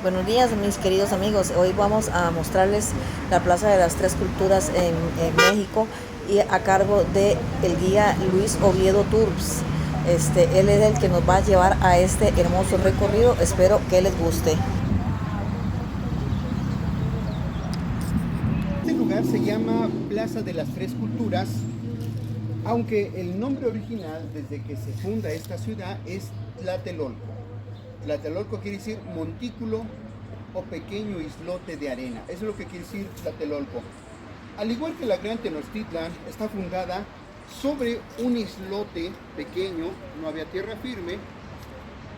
Buenos días, mis queridos amigos. Hoy vamos a mostrarles la Plaza de las Tres Culturas en México y a cargo de el guía Luis Oviedo Tours. Él es el que nos va a llevar a este hermoso recorrido. Espero que les guste. Este lugar se llama Plaza de las Tres Culturas, aunque el nombre original desde que se funda esta ciudad es Tlatelolco. Tlatelolco quiere decir montículo o pequeño islote de arena. Eso es lo que quiere decir Tlatelolco. Al igual que la Gran Tenochtitlan, está fundada sobre un islote pequeño, no había tierra firme.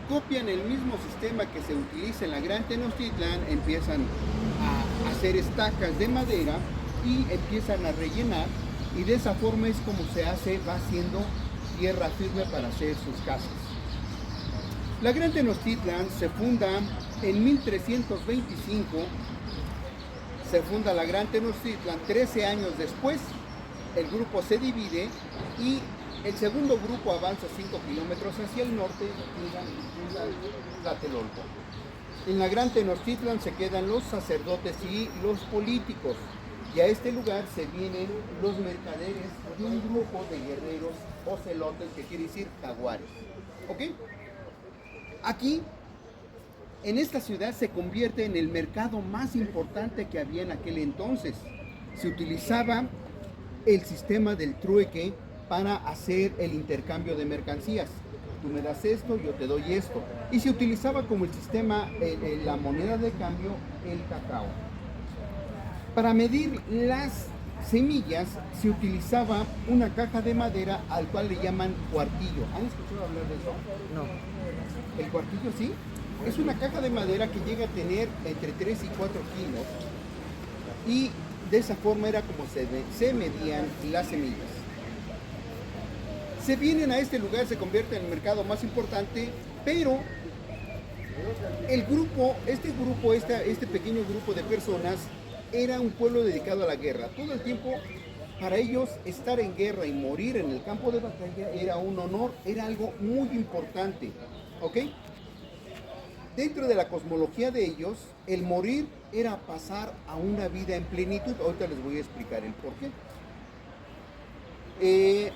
Copian el mismo sistema que se utiliza en la Gran Tenochtitlan, empiezan a hacer estacas de madera y empiezan a rellenar, y de esa forma es como se hace, va haciendo tierra firme para hacer sus casas. La Gran Tenochtitlan se funda en 1325, se funda la Gran Tenochtitlan. 13 años después el grupo se divide y el segundo grupo avanza 5 kilómetros hacia el norte y funda Tlatelolco. En la Gran Tenochtitlan se quedan los sacerdotes y los políticos, y a este lugar se vienen los mercaderes de un grupo de guerreros ocelotes, que quiere decir jaguares. ¿Ok? Aquí, en esta ciudad, se convierte en el mercado más importante que había en aquel entonces. Se utilizaba el sistema del trueque para hacer el intercambio de mercancías. Tú me das esto, yo te doy esto. Y se utilizaba como el sistema, la moneda de cambio, el cacao. Para medir las semillas se utilizaba una caja de madera al cual le llaman cuartillo. ¿Han escuchado hablar de eso? No. El cuartillo, sí. Es una caja de madera que llega a tener entre 3 y 4 kilos. Y de esa forma era como se medían las semillas. Se vienen a este lugar, se convierte en el mercado más importante, pero el grupo, este pequeño grupo de personas, era un pueblo dedicado a la guerra. Todo el tiempo, para ellos, estar en guerra y morir en el campo de batalla era un honor, era algo muy importante. ¿Ok? Dentro de la cosmología de ellos, el morir era pasar a una vida en plenitud. Ahorita les voy a explicar el por qué.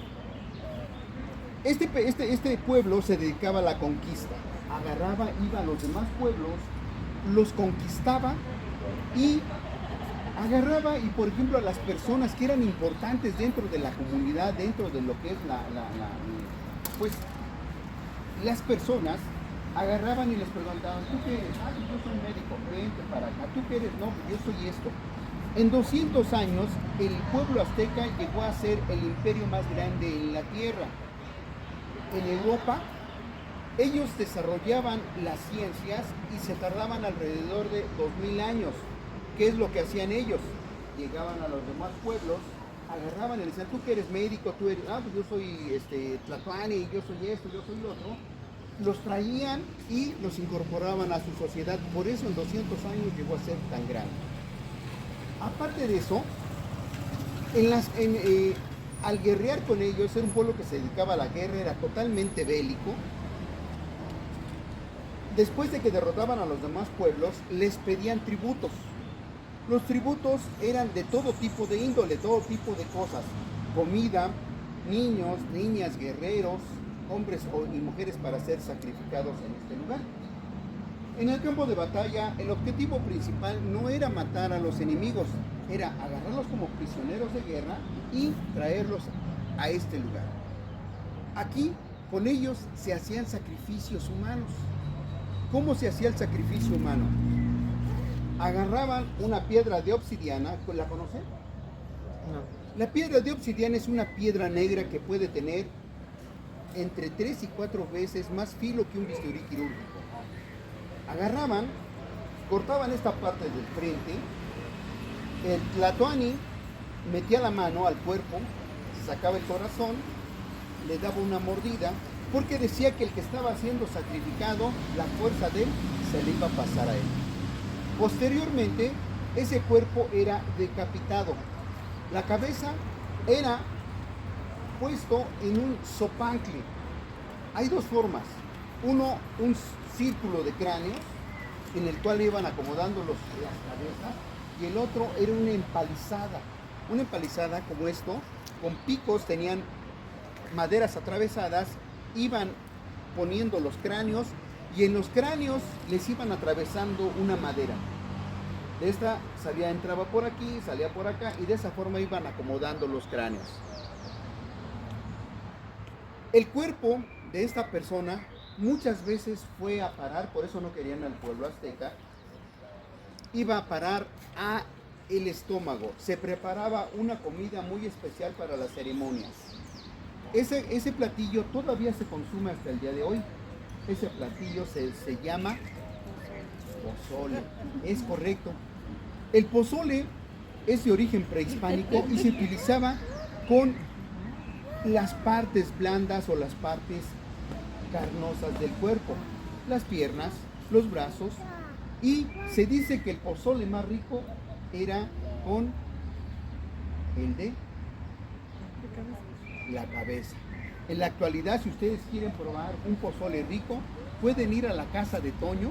Este pueblo se dedicaba a la conquista. Agarraba, iba a los demás pueblos, los conquistaba y agarraba, y por ejemplo a las personas que eran importantes dentro de la comunidad, dentro de lo que es pues las personas agarraban y les preguntaban: ¿tú qué eres? Ah, yo soy médico, vente para acá. ¿Tú qué eres? No, yo soy esto. En 200 años el pueblo azteca llegó a ser el imperio más grande en la tierra. En Europa ellos desarrollaban las ciencias y se tardaban alrededor de 2000 años. ¿Qué es lo que hacían ellos? Llegaban a los demás pueblos, agarraban y le decían: ¿tú que eres médico? ¿Tú eres? Ah, pues yo soy Tlatoani, yo soy esto, yo soy lo otro. Los traían y los incorporaban a su sociedad. Por eso en 200 años llegó a ser tan grande. Aparte de eso, al guerrear con ellos, era un pueblo que se dedicaba a la guerra, era totalmente bélico. Después de que derrotaban a los demás pueblos, les pedían tributos. Los tributos eran de todo tipo de índole, todo tipo de cosas: comida, niños, niñas, guerreros, hombres y mujeres para ser sacrificados en este lugar. En el campo de batalla, el objetivo principal no era matar a los enemigos, era agarrarlos como prisioneros de guerra y traerlos a este lugar. Aquí, con ellos, se hacían sacrificios humanos. ¿Cómo se hacía el sacrificio humano? Agarraban una piedra de obsidiana, ¿la conocen? No. La piedra de obsidiana es una piedra negra que puede tener entre 3 y 4 veces más filo que un bisturí quirúrgico. Agarraban, cortaban esta parte del frente, el tlatoani metía la mano al cuerpo, sacaba el corazón, le daba una mordida, porque decía que el que estaba siendo sacrificado, la fuerza de él se le iba a pasar a él. Posteriormente, ese cuerpo era decapitado. La cabeza era puesto en un sopancle. Hay dos formas: uno, un círculo de cráneos, en el cual iban acomodando las cabezas, y el otro era una empalizada como esto, con picos, tenían maderas atravesadas, iban poniendo los cráneos, y en los cráneos les iban atravesando una madera. De esta entraba por aquí, salía por acá, y de esa forma iban acomodando los cráneos. El cuerpo de esta persona muchas veces fue a parar, por eso no querían al pueblo azteca, iba a parar a el estómago. Se preparaba una comida muy especial para las ceremonias. Ese platillo todavía se consume hasta el día de hoy. Ese platillo se llama pozole. Es correcto. El pozole es de origen prehispánico y se utilizaba con las partes blandas o las partes carnosas del cuerpo, las piernas, los brazos, y se dice que el pozole más rico era con el de la cabeza. En la actualidad, si ustedes quieren probar un pozole rico, pueden ir a la casa de Toño.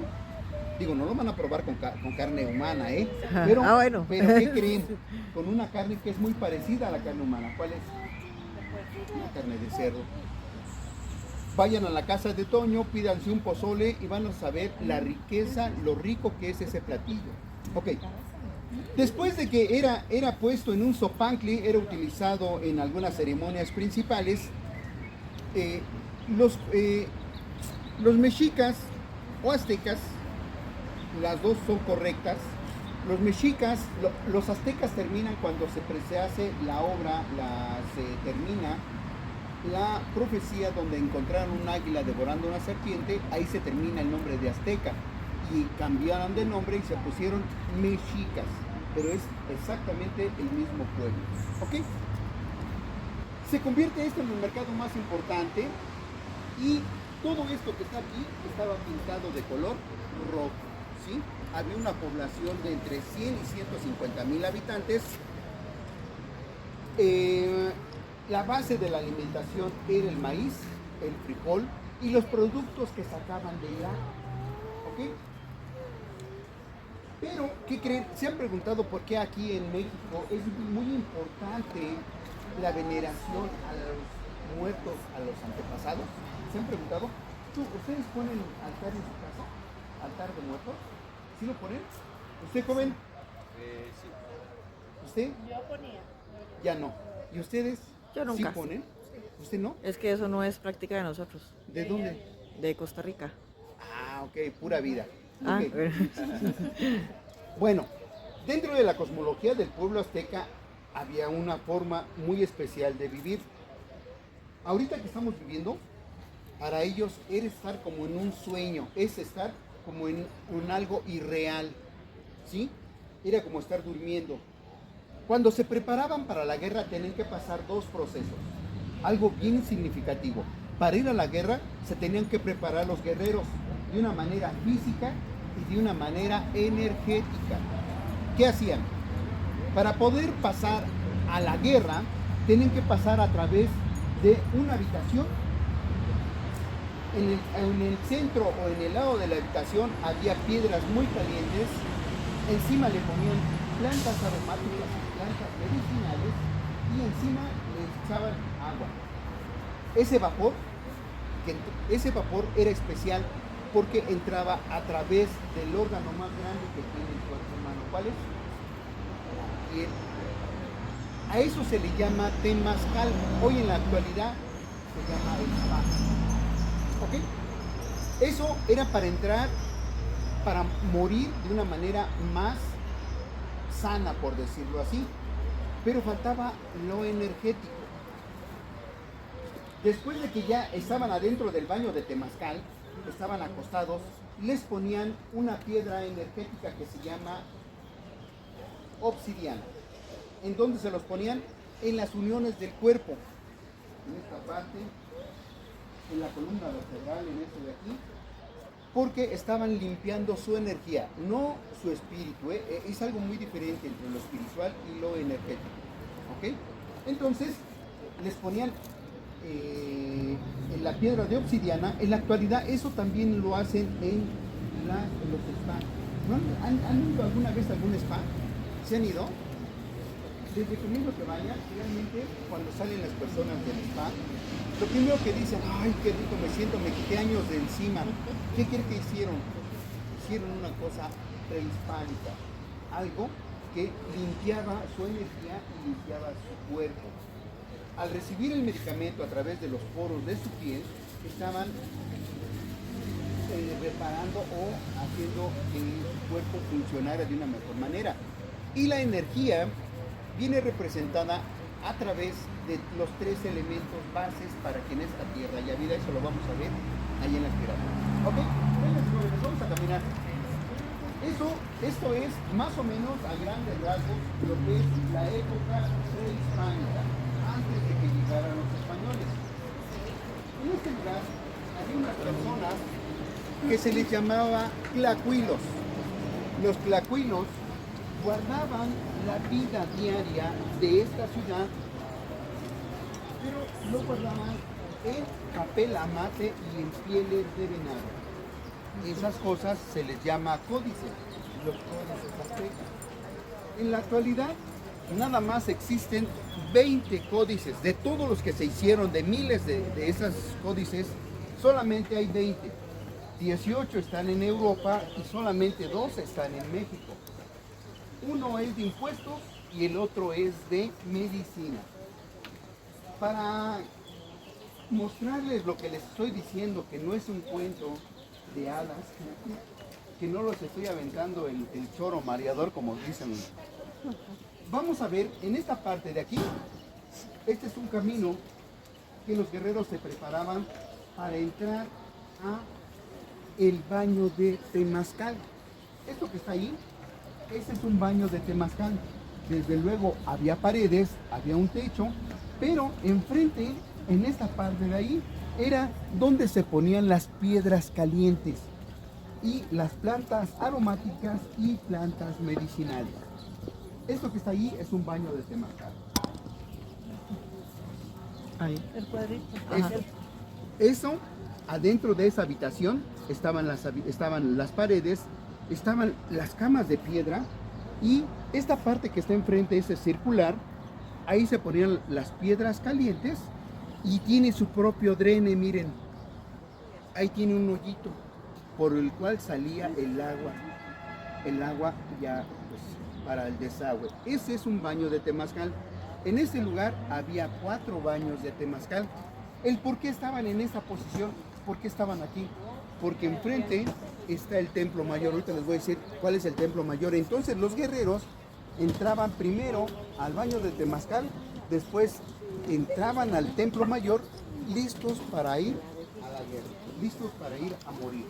Digo, no lo van a probar con carne humana, ¿eh? Pero, bueno. pero ¿qué creen? Con una carne que es muy parecida a la carne humana. ¿Cuál es? Una carne de cerdo. Vayan a la casa de Toño, pídanse un pozole y van a saber la riqueza, lo rico que es ese platillo. Ok. Después de que era puesto en un sopancli, era utilizado en algunas ceremonias principales, los mexicas o aztecas, las dos son correctas. Los mexicas, los aztecas terminan cuando se hace la obra, se termina la profecía donde encontraron un águila devorando una serpiente, ahí se termina el nombre de azteca y cambiaron de nombre y se pusieron mexicas, pero es exactamente el mismo pueblo. ¿Ok? Se convierte esto en el mercado más importante y todo esto que está aquí estaba pintado de color rojo, ¿sí? Había una población de entre 100 y 150 mil habitantes. La base de la alimentación era el maíz, el frijol y los productos que sacaban del lago. ¿Ok? Pero, ¿qué creen? ¿Se han preguntado por qué aquí en México es muy importante la veneración a los muertos, a los antepasados? ¿Se han preguntado? ¿Ustedes ponen altar en su casa? ¿Altar de muertos? ¿Sí lo ponen? ¿Usted, joven? Sí. ¿Usted? Yo ponía. Ya no. ¿Y ustedes? Yo nunca. ¿Sí ponen? ¿Usted no? Es que eso no es práctica de nosotros, ¿De dónde? de Costa Rica. Ah, ok, pura vida. Ah, Ok. Bueno, dentro de la cosmología del pueblo azteca había una forma muy especial de vivir. Ahorita que estamos viviendo, para ellos era estar como en un sueño, es estar como en algo irreal, ¿sí? Era como estar durmiendo. Cuando se preparaban para la guerra tenían que pasar dos procesos, algo bien significativo. Para ir a la guerra se tenían que preparar los guerreros de una manera física y de una manera energética. ¿Qué hacían? Para poder pasar a la guerra tenían que pasar a través de una habitación. En el centro o en el lado de la habitación había piedras muy calientes, encima le ponían plantas aromáticas, plantas medicinales y encima le echaban agua. Ese vapor era especial porque entraba a través del órgano más grande que tiene el cuerpo humano. ¿Cuál es? La piel. A eso se le llama temazcal. Hoy en la actualidad se llama el spa. ¿Ok? Eso era para entrar, para morir de una manera más sana, por decirlo así. Pero faltaba lo energético. Después de que ya estaban adentro del baño de temazcal, estaban acostados, les ponían una piedra energética que se llama obsidiana. ¿En dónde se los ponían? En las uniones del cuerpo. En esta parte, en la columna vertebral, en esto de aquí, porque estaban limpiando su energía, no su espíritu. Es algo muy diferente entre lo espiritual y lo energético. ¿Ok? Entonces, les ponían en la piedra de obsidiana. En la actualidad eso también lo hacen en los spas. ¿No han ido alguna vez a algún spa? ¿Se han ido? Les recomiendo que vayan. Realmente, cuando salen las personas del spa, lo primero que dicen, ay, qué rico me siento, me quité años de encima. ¿Qué quiere que hicieron? Hicieron una cosa prehispánica, algo que limpiaba su energía y limpiaba su cuerpo. Al recibir el medicamento a través de los poros de su piel, estaban reparando o haciendo que su cuerpo funcionara de una mejor manera. Y la energía viene representada a través de los tres elementos bases para que en esta tierra haya vida. Eso lo vamos a ver ahí en las pirámides. ¿Ok? Vamos a caminar. Esto es más o menos a grandes rasgos lo que es la época prehispánica, antes de que llegaran los españoles. En este lugar había unas personas que se les llamaba tlacuilos. Los tlacuilos guardaban la vida diaria de esta ciudad, pero lo guardaban en papel amate y en pieles de venado. Esas cosas se les llama códices, los códices aztecas. En la actualidad, nada más existen 20 códices. De todos los que se hicieron, de miles de esas códices, solamente hay 20. 18 están en Europa y solamente 2 están en México. Uno es de impuestos y el otro es de medicina. Para mostrarles lo que les estoy diciendo, que no es un cuento de hadas, que no los estoy aventando el choro mareador como dicen. Vamos a ver en esta parte de aquí. Este es un camino que los guerreros se preparaban para entrar a el baño de Temazcal. Esto que está ahí, ese es un baño de Temazcal. Desde luego había paredes, había un techo, pero enfrente, en esta parte de ahí, era donde se ponían las piedras calientes y las plantas aromáticas y plantas medicinales. Esto que está ahí es un baño de Temazcal. Ahí. El cuadrito. Eso, adentro de esa habitación, estaban las paredes, estaban las camas de piedra y esta parte que está enfrente, ese circular, ahí se ponían las piedras calientes y tiene su propio drene, miren. Ahí tiene un hoyito por el cual salía el agua ya pues, para el desagüe. Ese es un baño de Temazcal. En ese lugar había 4 baños de Temazcal. ¿El por qué estaban en esa posición? ¿Por qué estaban aquí? Porque enfrente está el templo mayor. Ahorita les voy a decir cuál es el templo mayor. Entonces los guerreros entraban primero al baño de Temazcal, después entraban al templo mayor listos para ir a la guerra, listos para ir a morir.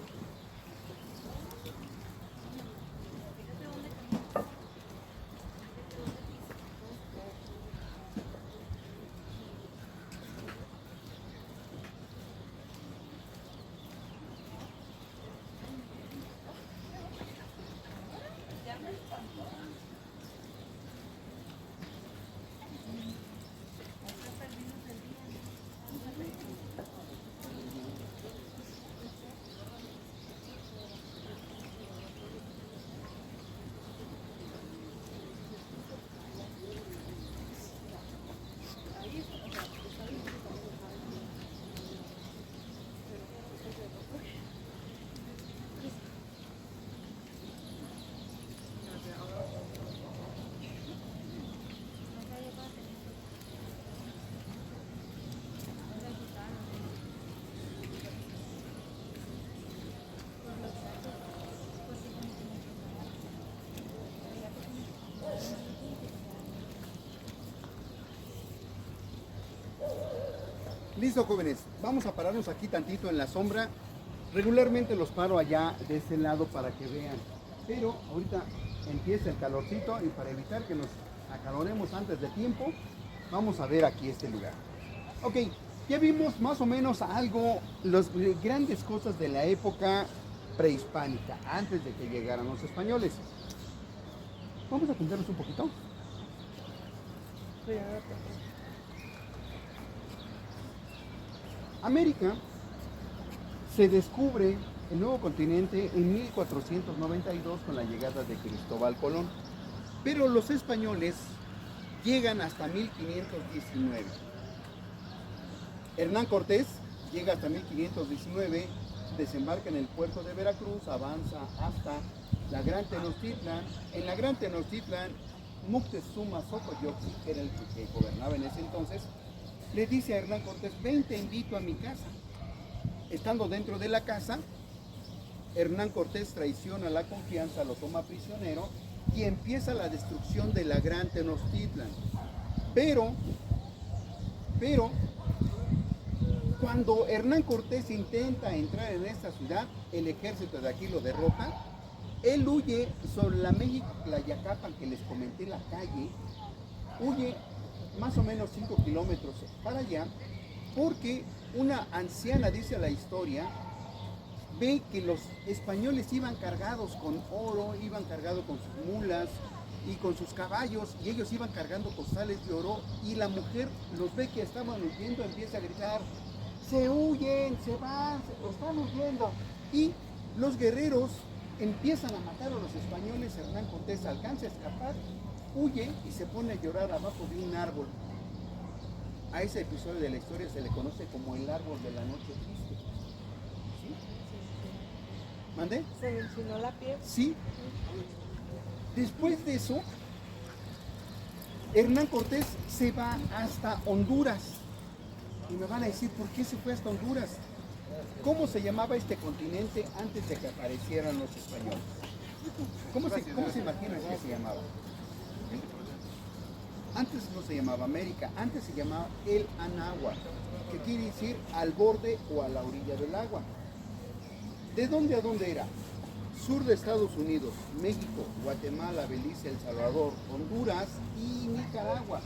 Listo, jóvenes, vamos a pararnos aquí tantito en la sombra. Regularmente los paro allá de ese lado para que vean, pero ahorita empieza el calorcito y para evitar que nos acaloremos antes de tiempo, vamos a ver aquí este lugar. Ok, ya vimos más o menos algo, las grandes cosas de la época prehispánica, antes de que llegaran los españoles. Vamos a pintarnos un poquito. América se descubre el nuevo continente en 1492 con la llegada de Cristóbal Colón. Pero los españoles llegan hasta 1519. Hernán Cortés llega hasta 1519, desembarca en el puerto de Veracruz, avanza hasta la Gran Tenochtitlan. En la Gran Tenochtitlan, Moctezuma Xocoyotzin, que era el que gobernaba en ese entonces, le dice a Hernán Cortés: ven, te invito a mi casa. Estando dentro de la casa, Hernán Cortés traiciona la confianza, lo toma prisionero y empieza la destrucción de la Gran Tenochtitlan. Pero, cuando Hernán Cortés intenta entrar en esta ciudad, el ejército de aquí lo derrota. Él huye sobre la México Tlayacapan que les comenté en la calle, huye más o menos 5 kilómetros para allá, porque una anciana, dice la historia, ve que los españoles iban cargados con oro, iban cargados con sus mulas y con sus caballos, y ellos iban cargando costales de oro, y la mujer los ve que estaban huyendo, empieza a gritar: se huyen, se van, se están huyendo. Y los guerreros empiezan a matar a los españoles. Hernán Cortés alcanza a escapar, huye y se pone a llorar abajo de un árbol. A ese episodio de la historia se le conoce como el árbol de la noche triste. ¿Sí? ¿Mandé? ¿Se me enchinó la piel? Sí. Después de eso, Hernán Cortés se va hasta Honduras. Y me van a decir, ¿por qué se fue hasta Honduras? ¿Cómo se llamaba este continente antes de que aparecieran los españoles? ¿Cómo se imaginan que se llamaba? Antes no se llamaba América, antes se llamaba el Anáhuac, que quiere decir al borde o a la orilla del agua. ¿De dónde a dónde era? Sur de Estados Unidos, México, Guatemala, Belice, El Salvador, Honduras y Nicaragua.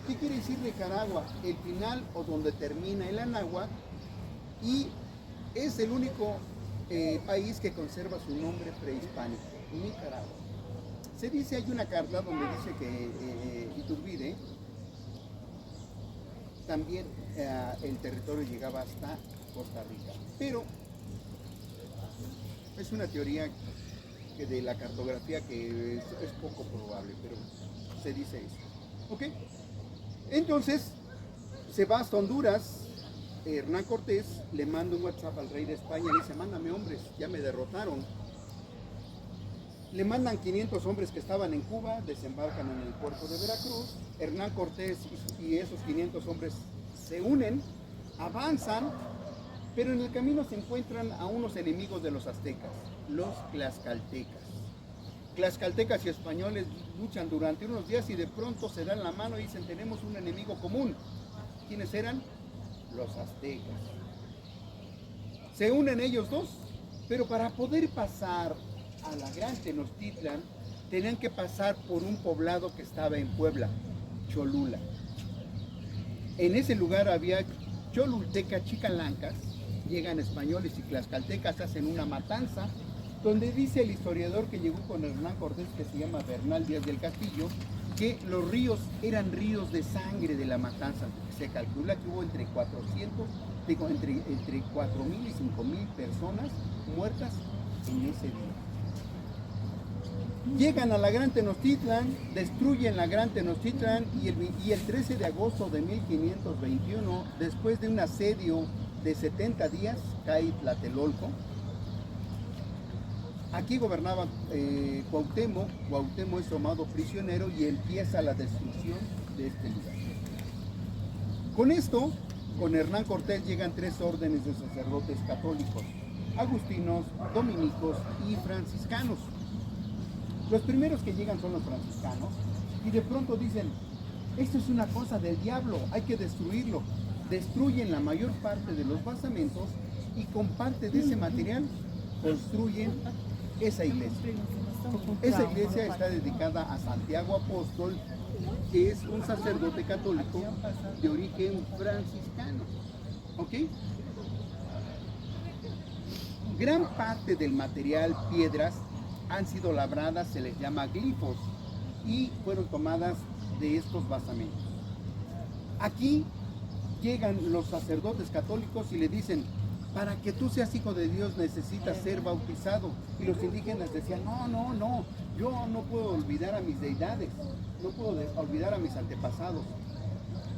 ¿Qué quiere decir Nicaragua? El final o donde termina el Anáhuac, y es el único país que conserva su nombre prehispánico, Nicaragua. Se dice, hay una carta donde dice que Iturbide también el territorio llegaba hasta Costa Rica, pero es una teoría que de la cartografía que es poco probable, pero se dice eso. ¿Ok? Entonces se va hasta Honduras. Hernán Cortés le manda un WhatsApp al rey de España, le dice: mándame hombres, ya me derrotaron. Le mandan 500 hombres que estaban en Cuba, desembarcan en el puerto de Veracruz. Hernán Cortés y esos 500 hombres se unen, avanzan, pero en el camino se encuentran a unos enemigos de los aztecas, los tlaxcaltecas. Tlaxcaltecas y españoles luchan durante unos días y de pronto se dan la mano y dicen: tenemos un enemigo común. ¿Quiénes eran? Los aztecas. Se unen ellos dos, pero para poder pasar a la Gran Tenochtitlan tenían que pasar por un poblado que estaba en Puebla, Cholula. En ese lugar había cholultecas, chicalancas. Llegan españoles y tlaxcaltecas, hacen una matanza, donde dice el historiador que llegó con Hernán Cortés, que se llama Bernal Díaz del Castillo, que los ríos eran ríos de sangre de la matanza. Se calcula que hubo entre 4.000 y 5.000 personas muertas en ese día. Llegan a la Gran Tenochtitlan, destruyen la Gran Tenochtitlan y el 13 de agosto de 1521, después de un asedio de 70 días, cae Tlatelolco. Aquí gobernaba Cuauhtémoc. Cuauhtémoc es tomado prisionero y empieza la destrucción de este lugar. Con esto, con Hernán Cortés llegan 3 órdenes de sacerdotes católicos: agustinos, dominicos y franciscanos. Los primeros que llegan son los franciscanos y de pronto dicen: esto es una cosa del diablo, hay que destruirlo. Destruyen la mayor parte de los basamentos y con parte de ese material construyen esa iglesia. Esa iglesia está dedicada a Santiago Apóstol, que es un sacerdote católico de origen franciscano. ¿Ok? Gran parte del material, piedras, han sido labradas, se les llama glifos, y fueron tomadas de estos basamentos. Aquí llegan los sacerdotes católicos y le dicen: para que tú seas hijo de Dios necesitas ser bautizado. Y los indígenas decían, no, no, no, yo no puedo olvidar a mis deidades, no puedo olvidar a mis antepasados.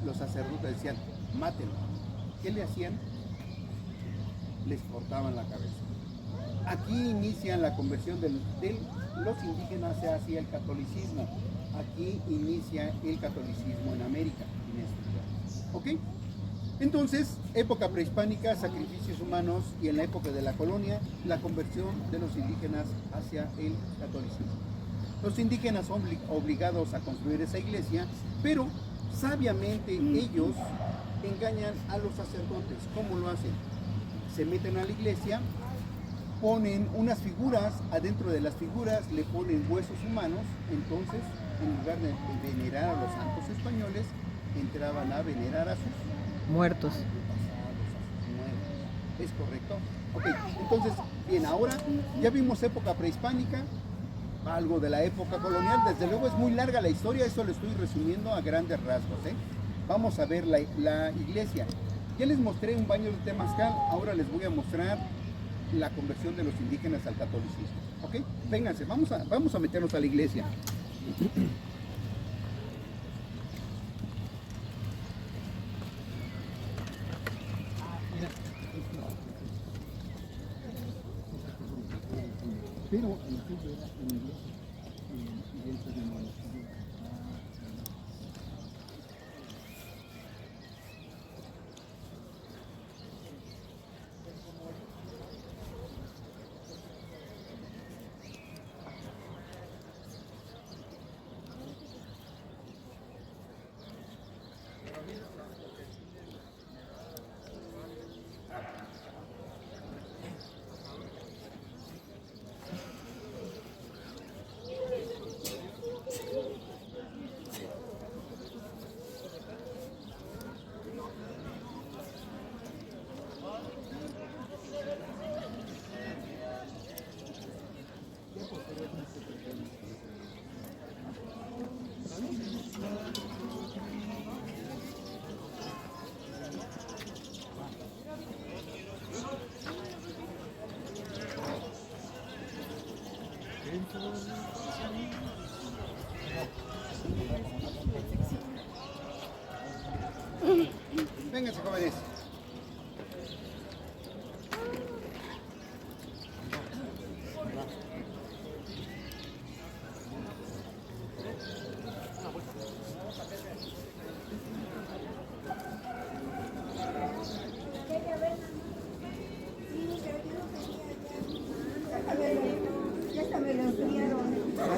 Los sacerdotes decían, mátenlo. ¿Qué le hacían? Les cortaban la cabeza. Aquí inicia la conversión de los indígenas hacia el catolicismo. Aquí inicia el catolicismo en América, en este lugar. ¿Ok? Entonces, época prehispánica, sacrificios humanos, y en la época de la colonia, la conversión de los indígenas hacia el catolicismo. Los indígenas son obligados a construir esa iglesia, pero sabiamente ellos engañan a los sacerdotes. ¿Cómo lo hacen? Se meten a la iglesia, ponen unas figuras, adentro de las figuras le ponen huesos humanos, entonces en lugar de venerar a los santos españoles, entraban a venerar a sus Muertos. ¿Es correcto? Ok, entonces, bien, ahora ya vimos época prehispánica, algo de la época colonial. Desde luego es muy larga la historia, eso lo estoy resumiendo a grandes rasgos, ¿eh? Vamos a ver la iglesia. Ya les mostré un baño de temazcal, ahora les voy a mostrar la conversión de los indígenas al catolicismo. ¿Ok? Vénganse, vamos a meternos a la iglesia. Pero el tuyo era en inglés y él fue en Vénganse, jóvenes.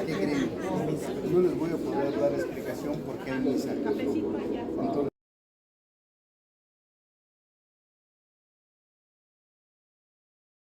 ¿Qué creen? No les voy a poder dar explicación porque hay misa. Entonces,